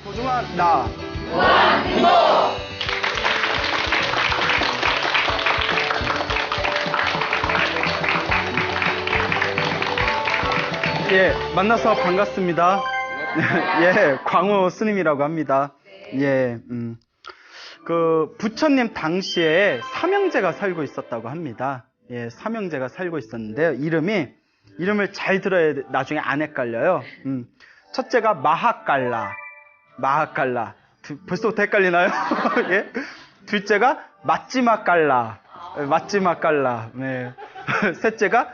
소중한 나. 예, 만나서 반갑습니다. 예, 광우 스님이라고 합니다. 예, 부처님 당시에 삼형제가 살고 있었다고 합니다. 예, 삼형제가 살고 있었는데요. 이름을 잘 들어야 나중에 안 헷갈려요. 첫째가 마하깔라. 벌써부터 헷갈리나요? 예? 둘째가 마찌마깔라. 네. 셋째가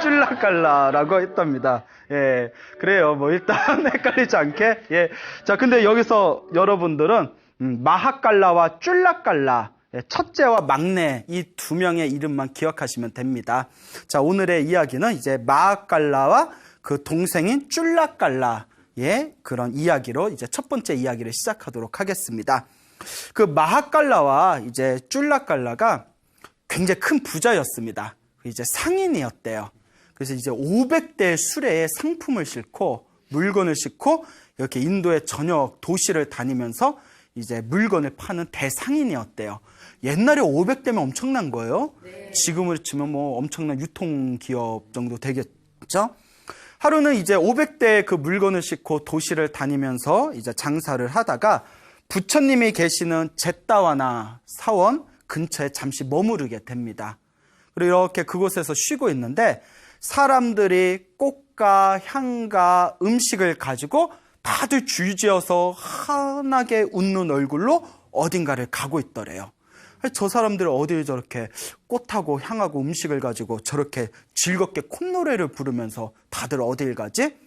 쫄라깔라라고 했답니다. 예, 그래요. 뭐 일단 헷갈리지 않게. 예, 자, 근데 여기서 여러분들은 마하깔라와 쫄라깔라, 첫째와 막내 이 두 명의 이름만 기억하시면 됩니다. 자, 오늘의 이야기는 이제 마하깔라와 그 동생인 쫄라깔라의 그런 이야기로 이제 첫 번째 이야기를 시작하도록 하겠습니다. 그 마하깔라와 이제 쫄라깔라가 굉장히 큰 부자였습니다. 이제 상인이었대요. 그래서 이제 500대 수레에 상품을 싣고 물건을 싣고 이렇게 인도의 전역 도시를 다니면서 이제 물건을 파는 대상인이었대요. 옛날에 500대면 엄청난 거예요. 네. 지금으로 치면 뭐 엄청난 유통기업 정도 되겠죠. 하루는 이제 500대 그 물건을 싣고 도시를 다니면서 이제 장사를 하다가 부처님이 계시는 제따와나 사원 근처에 잠시 머무르게 됩니다. 그리고 이렇게 그곳에서 쉬고 있는데 사람들이 꽃과 향과 음식을 가지고 다들 줄지어서 환하게 웃는 얼굴로 어딘가를 가고 있더래요. 저 사람들은 어딜 저렇게 꽃하고 향하고 음식을 가지고 저렇게 즐겁게 콧노래를 부르면서 다들 어딜 가지?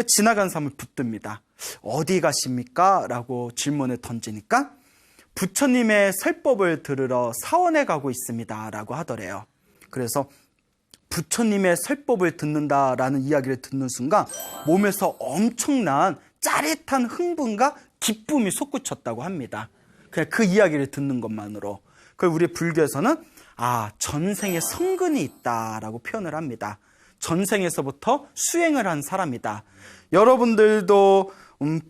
지나간 사람을 붙듭니다. 어디 가십니까? 라고 질문을 던지니까 부처님의 설법을 들으러 사원에 가고 있습니다. 라고 하더래요. 그래서 부처님의 설법을 듣는다라는 이야기를 듣는 순간 몸에서 엄청난 짜릿한 흥분과 기쁨이 솟구쳤다고 합니다. 그냥 그 이야기를 듣는 것만으로. 그걸 우리 불교에서는 전생에 성근이 있다라고 표현을 합니다. 전생에서부터 수행을 한 사람이다. 여러분들도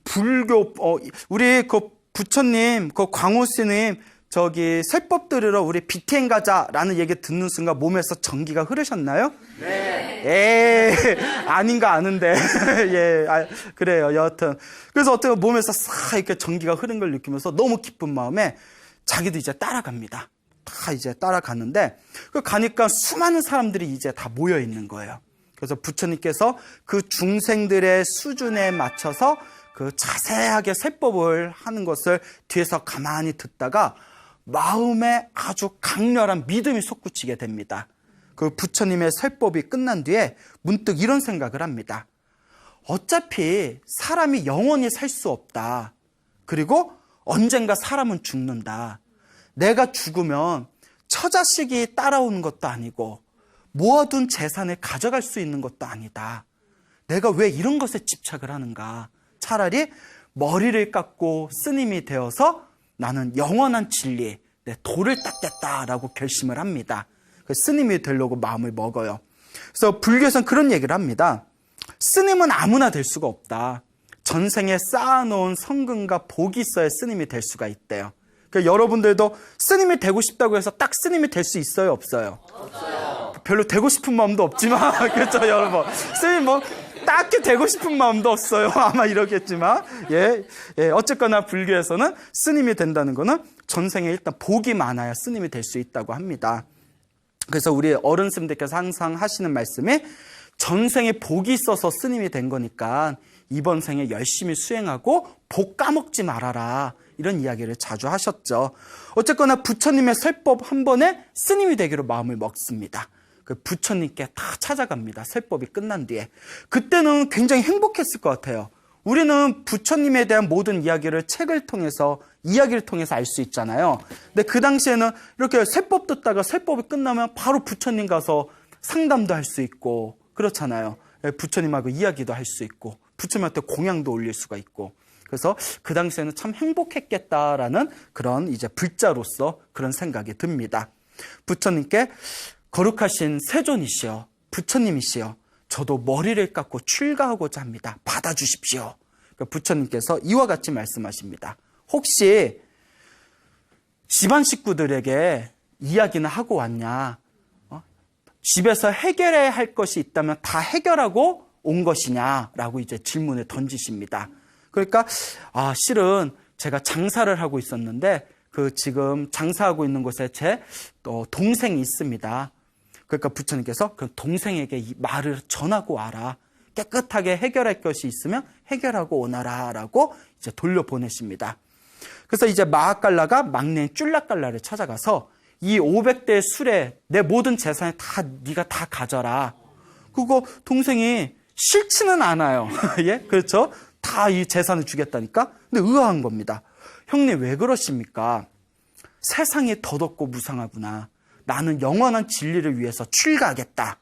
불교 우리 그 부처님 그 광우 스님 저기 설법 들으러 우리 BTN 가자라는 얘기 듣는 순간 몸에서 전기가 흐르셨나요? 네. 아닌가 아는데. 예, 그래요. 여하튼. 그래서 어떻게 몸에서 싹 이렇게 전기가 흐른 걸 느끼면서 너무 기쁜 마음에 자기도 이제 따라갑니다. 다 이제 따라갔는데, 가니까 수많은 사람들이 이제 다 모여 있는 거예요. 그래서 부처님께서 그 중생들의 수준에 맞춰서 그 자세하게 설법을 하는 것을 뒤에서 가만히 듣다가 마음에 아주 강렬한 믿음이 솟구치게 됩니다. 그 부처님의 설법이 끝난 뒤에 문득 이런 생각을 합니다. 어차피 사람이 영원히 살 수 없다. 그리고 언젠가 사람은 죽는다. 내가 죽으면 처자식이 따라오는 것도 아니고 모아둔 재산을 가져갈 수 있는 것도 아니다. 내가 왜 이런 것에 집착을 하는가. 차라리 머리를 깎고 스님이 되어서 나는 영원한 진리, 내 도를 닦겠다라고 결심을 합니다. 스님이 되려고 마음을 먹어요. 그래서 불교에서는 그런 얘기를 합니다. 스님은 아무나 될 수가 없다. 전생에 쌓아놓은 성근과 복이 있어야 스님이 될 수가 있대요. 그러니까 여러분들도 스님이 되고 싶다고 해서 딱 스님이 될 수 있어요, 없어요? 없어요. 별로 되고 싶은 마음도 없지만 그렇죠, 여러분. 스님 딱히 되고 싶은 마음도 없어요. 아마 이러겠지만. 어쨌거나 불교에서는 스님이 된다는 거는 전생에 일단 복이 많아야 스님이 될 수 있다고 합니다. 그래서 우리 어른 스님들께서 항상 하시는 말씀이 전생에 복이 있어서 스님이 된 거니까 이번 생에 열심히 수행하고 복 까먹지 말아라. 이런 이야기를 자주 하셨죠. 어쨌거나 부처님의 설법 한 번에 스님이 되기로 마음을 먹습니다. 그 부처님께 다 찾아갑니다. 설법이 끝난 뒤에. 그때는 굉장히 행복했을 것 같아요. 우리는 부처님에 대한 모든 이야기를 책을 통해서, 이야기를 통해서 알 수 있잖아요. 근데 그 당시에는 이렇게 설법 듣다가 설법이 끝나면 바로 부처님 가서 상담도 할 수 있고 그렇잖아요. 부처님하고 이야기도 할 수 있고 부처님한테 공양도 올릴 수가 있고. 그래서 그 당시에는 참 행복했겠다라는 그런 이제 불자로서 그런 생각이 듭니다. 부처님께 거룩하신 세존이시여, 부처님이시여, 저도 머리를 깎고 출가하고자 합니다. 받아주십시오. 그러니까 부처님께서 이와 같이 말씀하십니다. 혹시 집안 식구들에게 이야기는 하고 왔냐? 집에서 해결해야 할 것이 있다면 다 해결하고 온 것이냐라고 이제 질문을 던지십니다. 그러니까 실은 제가 장사를 하고 있었는데 지금 장사하고 있는 곳에 제 동생이 있습니다. 그러니까 부처님께서 그 동생에게 이 말을 전하고 와라. 깨끗하게 해결할 것이 있으면 해결하고 오너라라고 이제 돌려보내십니다. 그래서 이제 마하깔라가 막내인 쫄라깔라를 찾아가서 이 500대의 술에 내 모든 재산을 다 네가 다 가져라. 그거 동생이 싫지는 않아요. 예, 그렇죠? 다 이 재산을 주겠다니까. 근데 의아한 겁니다. 형님 왜 그러십니까? 세상이 더덥고 무상하구나. 나는 영원한 진리를 위해서 출가하겠다.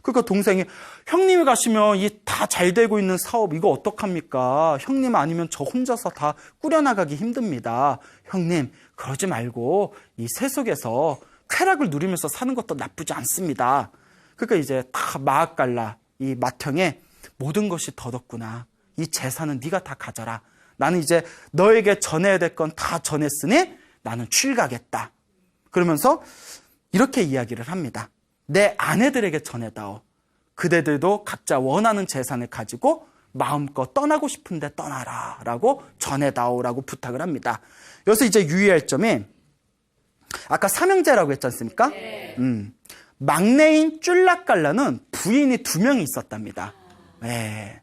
그러니까 동생이 형님이 가시면 이 다 잘 되고 있는 사업 이거 어떡합니까? 형님 아니면 저 혼자서 다 꾸려나가기 힘듭니다. 형님 그러지 말고 이 세속에서 쾌락을 누리면서 사는 것도 나쁘지 않습니다. 그러니까 이제 다 마하깔라 이 맏형에 모든 것이 더덥구나. 이 재산은 네가 다 가져라. 나는 이제 너에게 전해야 될 건 다 전했으니 나는 출가하겠다. 그러면서 이렇게 이야기를 합니다. 내 아내들에게 전해다오. 그대들도 각자 원하는 재산을 가지고 마음껏 떠나고 싶은데 떠나라 라고 전해다오라고 부탁을 합니다. 여기서 이제 유의할 점이 아까 삼형제라고 했지 않습니까? 막내인 쫄라깔라는 부인이 2명이 있었답니다. 네.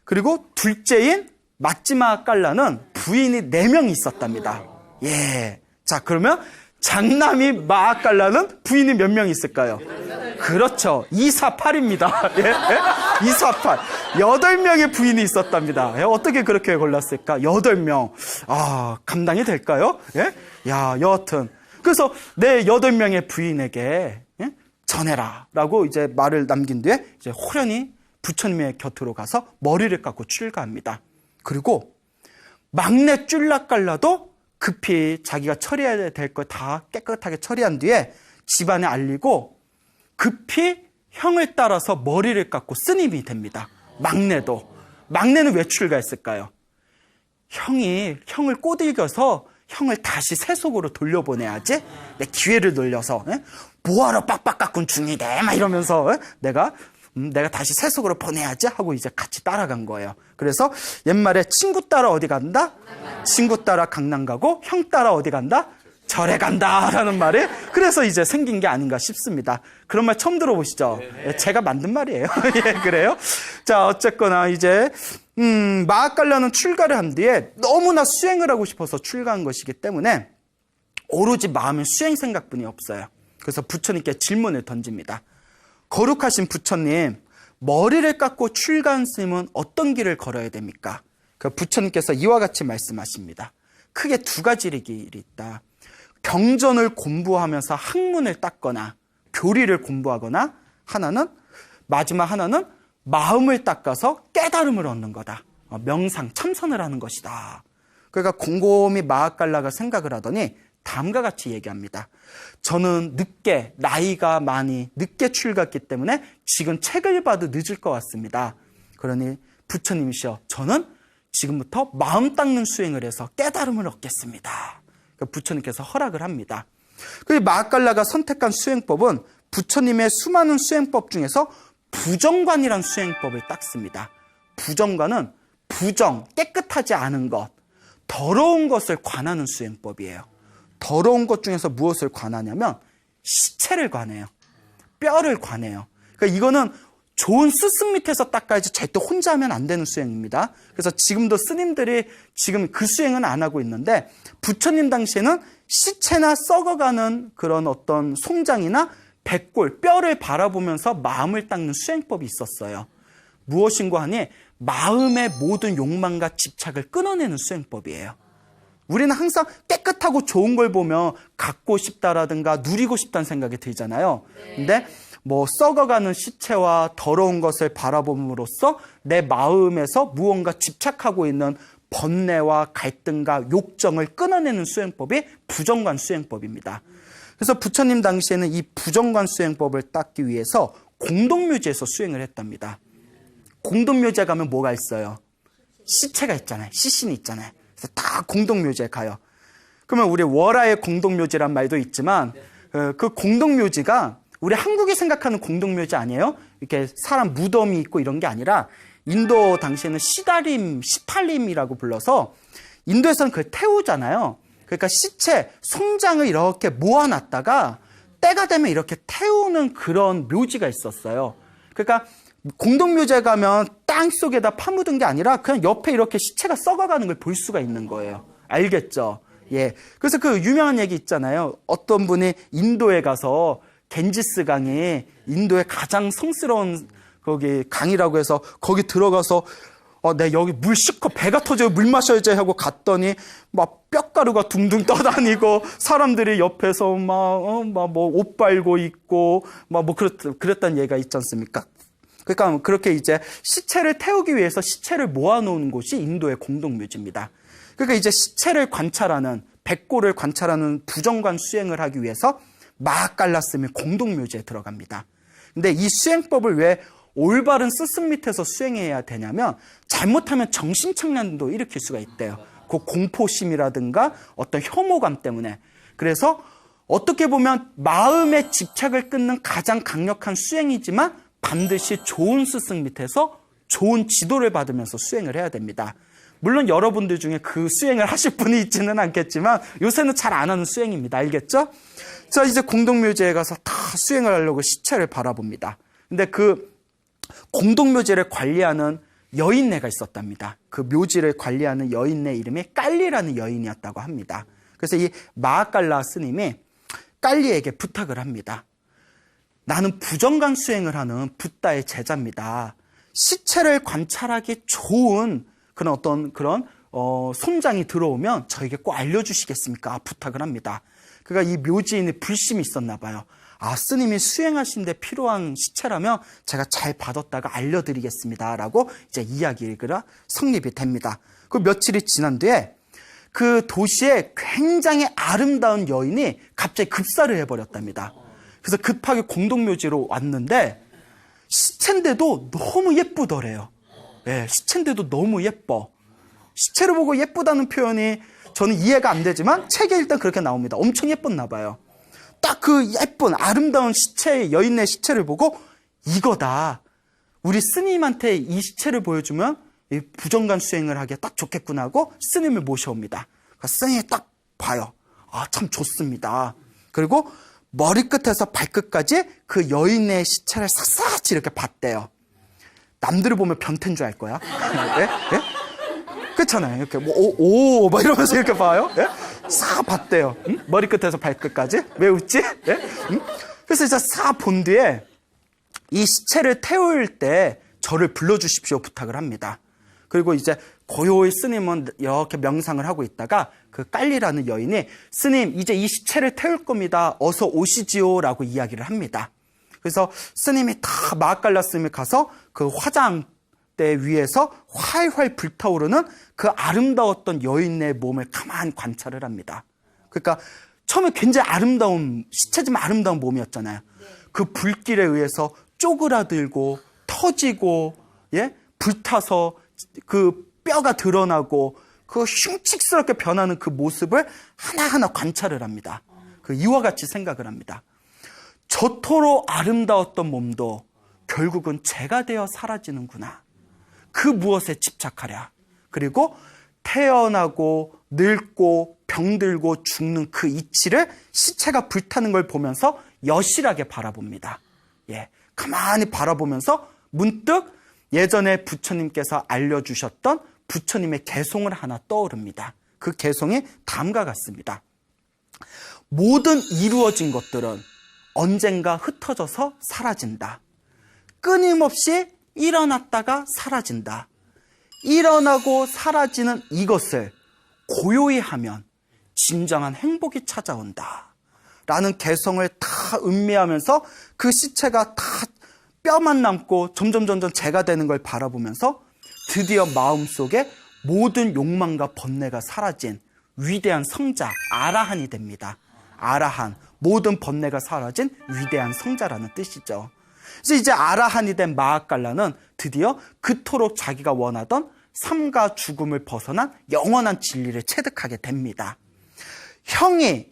그리고 둘째인 마지마깔라는 부인이 4명이 있었답니다. 예. 자, 그러면 장남이 마하깔라는 부인이 몇 명 있을까요? 그렇죠. 248입니다. 예? 248. 8명의 부인이 있었답니다. 예? 어떻게 그렇게 골랐을까? 8명. 감당이 될까요? 예? 야, 여하튼. 그래서 내 8명의 부인에게 예? 전해라. 라고 이제 말을 남긴 뒤에 이제 호련히 부처님의 곁으로 가서 머리를 깎고 출가합니다. 그리고 막내 쫄라깔라도 급히 자기가 처리해야 될 걸 다 깨끗하게 처리한 뒤에 집안에 알리고 급히 형을 따라서 머리를 깎고 스님이 됩니다. 막내도. 막내는 왜 출가했을까요? 형을 꼬들겨서 형을 다시 세속으로 돌려보내야지. 내 기회를 놀려서 뭐하러 빡빡 깎은 중이대 막 이러면서 내가 다시 세속으로 보내야지 하고 이제 같이 따라간 거예요. 그래서 옛말에 친구 따라 어디 간다? 친구 따라 강남 가고 형 따라 어디 간다? 절에 간다라는 말이 그래서 이제 생긴 게 아닌가 싶습니다. 그런 말 처음 들어보시죠? 네. 제가 만든 말이에요. 예, 그래요? 자, 어쨌거나 이제 마하깔라는 출가를 한 뒤에 너무나 수행을 하고 싶어서 출가한 것이기 때문에 오로지 마음에 수행 생각뿐이 없어요. 그래서 부처님께 질문을 던집니다. 거룩하신 부처님, 머리를 깎고 출가한 스님은 어떤 길을 걸어야 됩니까? 그 부처님께서 이와 같이 말씀하십니다. 크게 2가지 길이 있다. 경전을 공부하면서 학문을 닦거나 교리를 공부하거나 마지막 하나는 마음을 닦아서 깨달음을 얻는 거다. 명상, 참선을 하는 것이다. 그러니까 곰곰이 마하깔라가 생각을 하더니 다음과 같이 얘기합니다. 저는 나이가 많이 늦게 출갔기 때문에 지금 책을 봐도 늦을 것 같습니다. 그러니 부처님이시여, 저는 지금부터 마음 닦는 수행을 해서 깨달음을 얻겠습니다. 그러니까 부처님께서 허락을 합니다. 그리고 마하깔라가 선택한 수행법은 부처님의 수많은 수행법 중에서 부정관이라는 수행법을 닦습니다. 부정관은 깨끗하지 않은 것, 더러운 것을 관하는 수행법이에요. 더러운 것 중에서 무엇을 관하냐면 시체를 관해요. 뼈를 관해요. 그러니까 이거는 좋은 스승 밑에서 닦아야지 절대 혼자 하면 안 되는 수행입니다. 그래서 지금도 스님들이 지금 그 수행은 안 하고 있는데 부처님 당시에는 시체나 썩어가는 그런 어떤 송장이나 백골, 뼈를 바라보면서 마음을 닦는 수행법이 있었어요. 무엇인고 하니 마음의 모든 욕망과 집착을 끊어내는 수행법이에요. 우리는 항상 깨끗하고 좋은 걸 보면 갖고 싶다라든가 누리고 싶다는 생각이 들잖아요. 근데 썩어가는 시체와 더러운 것을 바라봄으로써 내 마음에서 무언가 집착하고 있는 번뇌와 갈등과 욕정을 끊어내는 수행법이 부정관 수행법입니다. 그래서 부처님 당시에는 이 부정관 수행법을 닦기 위해서 공동묘지에서 수행을 했답니다. 공동묘지에 가면 뭐가 있어요? 시체가 있잖아요. 시신이 있잖아요. 그래서 다 공동묘지에 가요. 그러면 우리 월화의 공동묘지란 말도 있지만 그 공동묘지가 우리 한국이 생각하는 공동묘지 아니에요? 이렇게 사람 무덤이 있고 이런 게 아니라 인도 당시에는 시다림, 시팔림이라고 불러서 인도에서는 그걸 태우잖아요. 그러니까 시체, 송장을 이렇게 모아놨다가 때가 되면 이렇게 태우는 그런 묘지가 있었어요. 그러니까 공동묘지에 가면 땅 속에다 파묻은 게 아니라 그냥 옆에 이렇게 시체가 썩어가는 걸 볼 수가 있는 거예요. 알겠죠? 예. 그래서 그 유명한 얘기 있잖아요. 어떤 분이 인도에 가서 겐지스 강이 인도의 가장 성스러운 거기 강이라고 해서 거기 들어가서 내 여기 물 씻고 배가 터져요. 물 마셔야지 하고 갔더니 막 뼈가루가 둥둥 떠다니고 사람들이 옆에서 막 뭐 옷 빨고 있고 막 뭐 그랬다는 얘기가 있지 않습니까? 그러니까 그렇게 이제 시체를 태우기 위해서 시체를 모아놓은 곳이 인도의 공동묘지입니다. 그러니까 이제 시체를 관찰하는 백골을 관찰하는 부정관 수행을 하기 위해서 마하칼라스미 공동묘지에 들어갑니다. 근데 이 수행법을 왜 올바른 스승 밑에서 수행해야 되냐면 잘못하면 정신착란도 일으킬 수가 있대요. 그 공포심이라든가 어떤 혐오감 때문에. 그래서 어떻게 보면 마음의 집착을 끊는 가장 강력한 수행이지만 반드시 좋은 스승 밑에서 좋은 지도를 받으면서 수행을 해야 됩니다. 물론 여러분들 중에 그 수행을 하실 분이 있지는 않겠지만 요새는 잘 안 하는 수행입니다. 알겠죠? 자, 이제 공동묘지에 가서 다 수행을 하려고 시체를 바라봅니다. 근데 그 공동묘지를 관리하는 여인네가 있었답니다. 그 묘지를 관리하는 여인네 이름이 깔리라는 여인이었다고 합니다. 그래서 이 마하칼라 스님이 깔리에게 부탁을 합니다. 나는 부정관 수행을 하는 붓다의 제자입니다. 시체를 관찰하기 좋은 그런 손장이 들어오면 저에게 꼭 알려주시겠습니까? 부탁을 합니다. 그러니까 이 묘지인의 불심이 있었나 봐요. 스님이 수행하신 데 필요한 시체라면 제가 잘 받았다가 알려드리겠습니다. 라고 이제 이야기가 성립이 됩니다. 그 며칠이 지난 뒤에 그 도시에 굉장히 아름다운 여인이 갑자기 급사를 해버렸답니다. 그래서 급하게 공동묘지로 왔는데 시체인데도 너무 예쁘더래요. 네, 시체인데도 너무 예뻐. 시체를 보고 예쁘다는 표현이 저는 이해가 안 되지만 책에 일단 그렇게 나옵니다. 엄청 예뻤나 봐요. 딱 그 예쁜 아름다운 시체, 여인의 시체를 보고 이거다. 우리 스님한테 이 시체를 보여주면 이 부정관 수행을 하기에 딱 좋겠구나 하고 스님을 모셔옵니다. 스님이 딱 봐요. 참 좋습니다. 그리고 머리끝에서 발끝까지 그 여인의 시체를 샅샅이 이렇게 봤대요. 남들을 보면 변태인 줄 알 거야. 예? 예? 그렇잖아요. 이렇게 막 이러면서 이렇게 봐요. 예? 싹 봤대요. 응? 머리끝에서 발끝까지. 왜 웃지? 예? 응? 그래서 이제 싹 본 뒤에 이 시체를 태울 때 저를 불러주십시오 부탁을 합니다. 그리고 이제 고요히 스님은 이렇게 명상을 하고 있다가 그 깔리라는 여인이 스님 이제 이 시체를 태울 겁니다. 어서 오시지요 라고 이야기를 합니다. 그래서 스님이 다 마하칼라 스님이 가서 그 화장대 위에서 활활 불타오르는 그 아름다웠던 여인의 몸을 가만히 관찰을 합니다. 그러니까 처음에 굉장히 아름다운 시체지만 아름다운 몸이었잖아요. 그 불길에 의해서 쪼그라들고 터지고 예? 불타서 그 뼈가 드러나고 그 흉측스럽게 변하는 그 모습을 하나하나 관찰을 합니다. 그 이와 같이 생각을 합니다. 저토록 아름다웠던 몸도 결국은 죄가 되어 사라지는구나. 그 무엇에 집착하랴. 그리고 태어나고 늙고 병들고 죽는 그 이치를 시체가 불타는 걸 보면서 여실하게 바라봅니다. 예, 가만히 바라보면서 문득 예전에 부처님께서 알려주셨던 부처님의 개송을 하나 떠오릅니다. 그 개송이 다음과 같습니다. 모든 이루어진 것들은 언젠가 흩어져서 사라진다. 끊임없이 일어났다가 사라진다. 일어나고 사라지는 이것을 고요히 하면 진정한 행복이 찾아온다. 라는 개성을 다 음미하면서 그 시체가 다 뼈만 남고 점점 재가 되는 걸 바라보면서 드디어 마음속에 모든 욕망과 번뇌가 사라진 위대한 성자 아라한이 됩니다. 아라한, 모든 번뇌가 사라진 위대한 성자라는 뜻이죠. 그래서 이제 아라한이 된 마하칼라는 드디어 그토록 자기가 원하던 삶과 죽음을 벗어난 영원한 진리를 체득하게 됩니다. 형이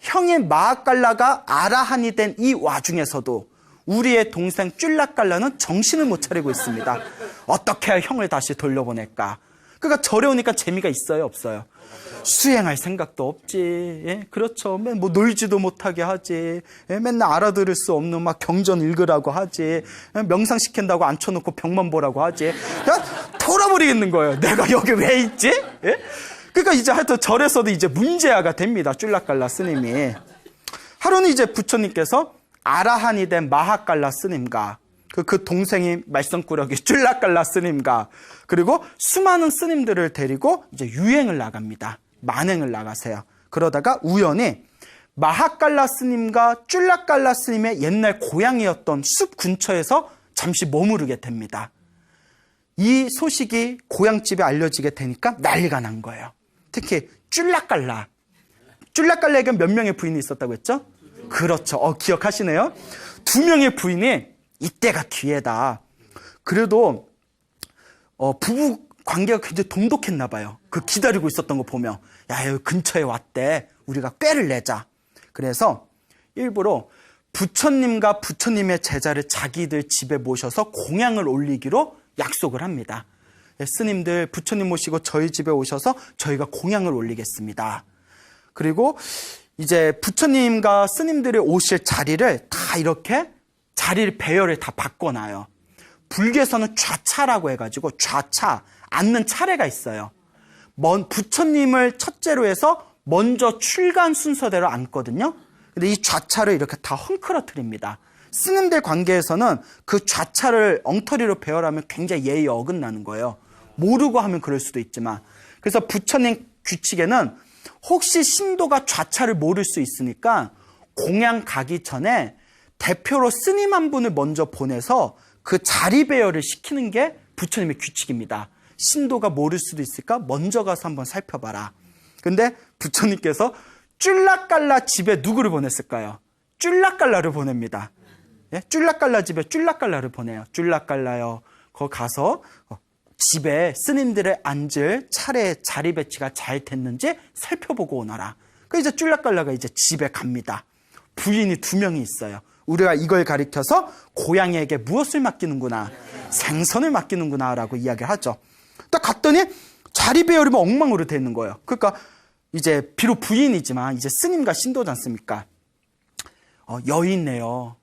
마하깔라가 아라한이 된 이 와중에서도 우리의 동생 쫄라깔라는 정신을 못 차리고 있습니다. 어떻게 해야 형을 다시 돌려보낼까? 그러니까 절에 오니까 재미가 있어요, 없어요? 수행할 생각도 없지. 예? 그렇죠. 뭐 놀지도 못하게 하지. 예? 맨날 알아들을 수 없는 막 경전 읽으라고 하지. 예? 명상시킨다고 앉혀놓고 병만 보라고 하지. 그냥 돌아버리겠는 거예요. 내가 여기 왜 있지? 예? 그러니까 이제 하여튼 절에서도 이제 문제아가 됩니다. 쫄라깔라 스님이. 하루는 이제 부처님께서 아라한이 된 마하깔라 스님과 그 동생이 말썽꾸러기 쫄라깔라 스님과 그리고 수많은 스님들을 데리고 이제 유행을 나갑니다. 만행을 나가세요. 그러다가 우연히 마하깔라 스님과 쫄라깔라 스님의 옛날 고향이었던 숲 근처에서 잠시 머무르게 됩니다. 이 소식이 고향집에 알려지게 되니까 난리가 난 거예요. 특히 쫄라깔라에게 몇 명의 부인이 있었다고 했죠? 그렇죠. 기억하시네요. 2명의 부인이 이때가 기회다. 그래도 부부 관계가 굉장히 돈독했나 봐요. 그 기다리고 있었던 거 보면 야, 여기 근처에 왔대. 우리가 꾀를 내자. 그래서 일부러 부처님과 부처님의 제자를 자기들 집에 모셔서 공양을 올리기로 약속을 합니다. 스님들 부처님 모시고 저희 집에 오셔서 저희가 공양을 올리겠습니다. 그리고 이제 부처님과 스님들이 오실 자리를 다 이렇게 자리를 배열을 다 바꿔놔요. 불교에서는 좌차라고 해가지고 좌차, 앉는 차례가 있어요. 부처님을 첫째로 해서 먼저 출간 순서대로 앉거든요. 근데 이 좌차를 이렇게 다 헝클어뜨립니다. 스님들 관계에서는 그 좌차를 엉터리로 배열하면 굉장히 예의에 어긋나는 거예요. 모르고 하면 그럴 수도 있지만. 그래서 부처님 규칙에는 혹시 신도가 좌차를 모를 수 있으니까 공양 가기 전에 대표로 스님 한 분을 먼저 보내서 그 자리 배열을 시키는 게 부처님의 규칙입니다. 신도가 모를 수도 있으니까 먼저 가서 한번 살펴봐라. 근데 부처님께서 쫄라깔라 집에 누구를 보냈을까요? 쫄라깔라를 보냅니다. 예? 쫄라깔라 집에 쫄라깔라를 보내요. 쫄라깔라요. 거기 가서 집에 스님들의 앉을 차례 자리 배치가 잘 됐는지 살펴보고 오너라. 그 이제 쫄라깔라가 이제 집에 갑니다. 부인이 2명이 있어요. 우리가 이걸 가리켜서 고양이에게 무엇을 맡기는구나, 생선을 맡기는구나 라고 이야기를 하죠. 딱 갔더니 자리 배열이면 엉망으로 되어 있는 거예요. 그러니까 이제 비록 부인이지만 이제 스님과 신도지 않습니까? 여인네요.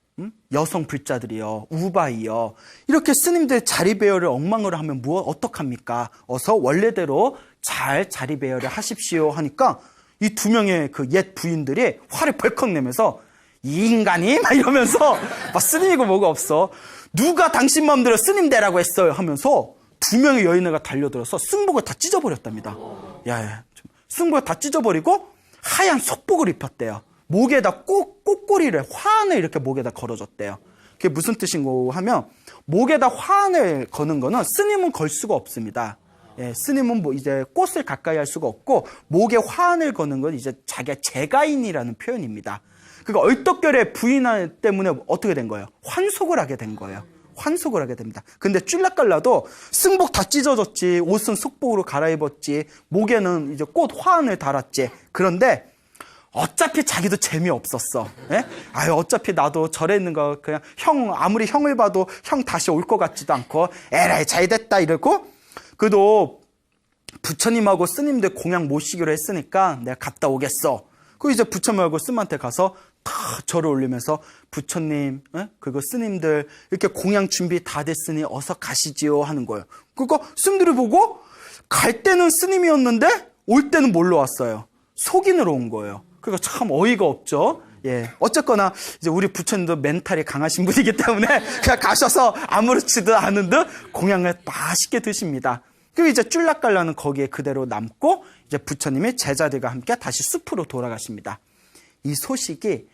여성 불자들이요, 우바이요. 이렇게 스님들 자리 배열을 엉망으로 하면 어떡합니까? 어서 원래대로 잘 자리 배열을 하십시오 하니까 이 2명의 그 옛 부인들이 화를 벌컥 내면서 이 인간이? 막 이러면서 막 스님이고 뭐가 없어. 누가 당신 마음대로 스님 되라고 했어요 하면서 2명의 여인애가 달려들어서 승복을 다 찢어버렸답니다. 야, 승복을 다 찢어버리고 하얀 속복을 입혔대요. 목에다 꼬꼬리를, 화환을 이렇게 목에다 걸어줬대요. 그게 무슨 뜻인고 하면 목에다 화환을 거는 거는 스님은 걸 수가 없습니다. 예, 스님은 뭐 이제 꽃을 가까이 할 수가 없고 목에 화환을 거는 건 이제 자기가 제가인이라는 표현입니다. 그러니까 얼떨결에 부인 때문에 어떻게 된 거예요? 환속을 하게 된 거예요. 환속을 하게 됩니다. 근데 쫄라깔라도 승복 다 찢어졌지, 옷은 속복으로 갈아입었지, 목에는 이제 꽃 화환을 달았지. 그런데 어차피 자기도 재미없었어. 예? 아유, 어차피 나도 절에 있는 거 그냥 아무리 형을 봐도 형 다시 올 것 같지도 않고 에라이 잘 됐다 이러고, 그래도 부처님하고 스님들 공양 모시기로 했으니까 내가 갔다 오겠어. 그 이제 부처님하고 스님한테 가서 다 절을 올리면서 부처님, 그리고 스님들 이렇게 공양 준비 다 됐으니 어서 가시지요 하는 거예요. 그러니까 스님들이 보고 갈 때는 스님이었는데 올 때는 뭘로 왔어요? 속인으로 온 거예요. 그러니까 참 어이가 없죠. 예, 어쨌거나 이제 우리 부처님도 멘탈이 강하신 분이기 때문에 그냥 가셔서 아무렇지도 않은 듯 공양을 맛있게 드십니다. 그리고 이제 쫄라깔라는 거기에 그대로 남고 이제 부처님이 제자들과 함께 다시 숲으로 돌아가십니다. 이 소식이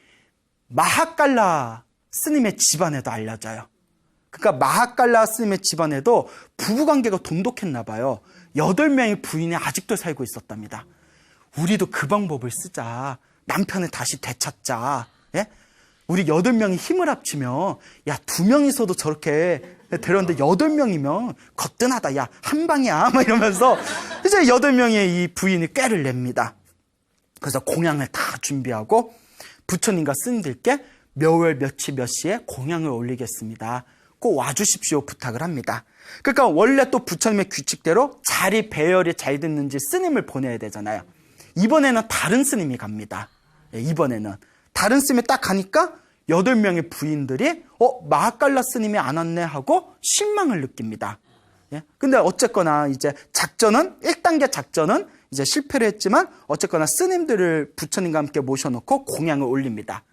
마하깔라 스님의 집안에도 알려져요. 그러니까 마하깔라 스님의 집안에도 부부관계가 돈독했나 봐요. 8명의 부인이 아직도 살고 있었답니다. 우리도 그 방법을 쓰자. 남편을 다시 되찾자. 예? 우리 8명이 힘을 합치면 야 2명이서도 저렇게 데렸는데 8명이면 거뜬하다. 야 한 방이야. 막 이러면서 이제 8명의 이 부인이 꾀를 냅니다. 그래서 공양을 다 준비하고 부처님과 스님들께 몇월 며칠 몇 시에 공양을 올리겠습니다. 꼭 와주십시오 부탁을 합니다. 그러니까 원래 또 부처님의 규칙대로 자리 배열이 잘 됐는지 스님을 보내야 되잖아요. 이번에는 다른 스님이 갑니다. 이번에는 다른 스님이 딱 가니까 8명의 부인들이 마하깔라 스님이 안 왔네 하고 실망을 느낍니다. 근데 어쨌거나 이제 1단계 작전은 이제 실패를 했지만 어쨌거나 스님들을 부처님과 함께 모셔놓고 공양을 올립니다.